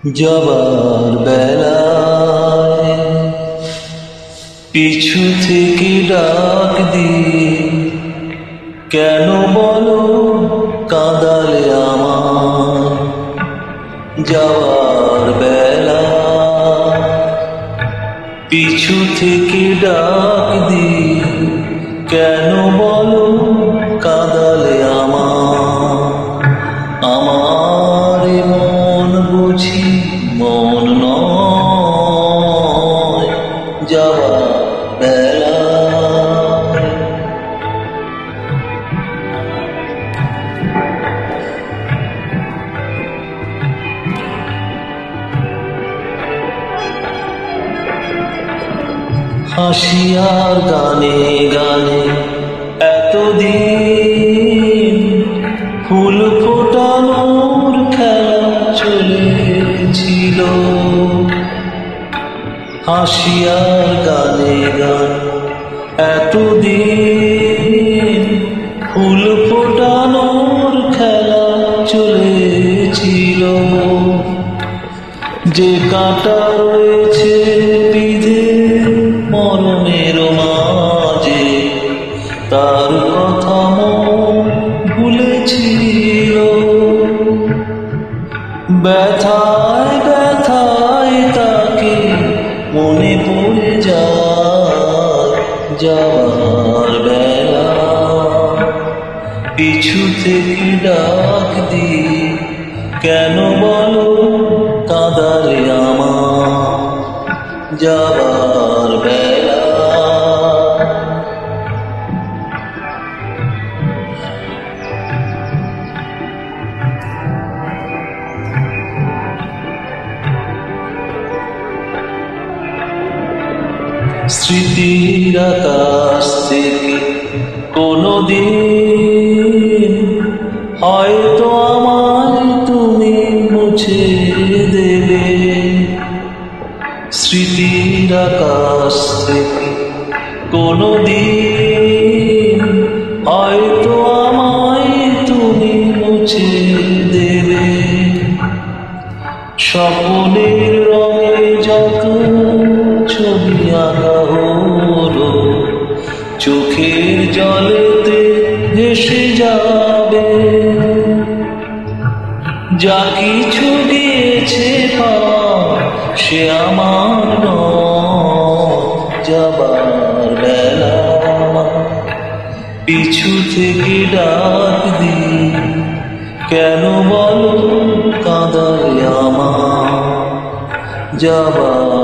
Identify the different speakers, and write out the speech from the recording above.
Speaker 1: যাবার বেলায় পিছু থেকে ডাক দিয়ে কেন বলো কাঁদালে আমার। যাবার বেলায় পিছু থেকে ডাক দিয়ে কেন বলো কাঁদালে আমার। আমার মন বুঝি মন নয় যাবার বেলায়। হাসি আর গানে গানে এতদিন ফুল ফোটানোর খেলা চলেছিল। হাসি আর গানে গানে এতদিন ফুল ফোটানোর খেলা চলেছিল। যে কাঁটা রয়েছে বিধে মরণের মাঝে তার কথা মন ভুলেছিল। ব্যথায় ব্যথায় তাকে মনে পড়ে যায় যাবার বেলা। পিছু থেকে ডাক দিয়ে কেন বলো কাঁদালে আমার। যাবার বেলা স্মৃতির আকাশ থেকে কোনদিন হয়তো আমায় তুমি মুছে দেবে। স্মৃতির আকাশ থেকে কোনদিন হয়তো আমায় তুমি মুছে দেবে। স্বপ্নের রঙে যত ছবি আঁকা হলো চোখের জলেতে ভেসে যাবে। যা কিছু দিয়েছে সে আমার নয় যাবার বেলা। পিছু থেকে ডাক দিয়ে কেন বলো কাঁদালে আমার। যাবার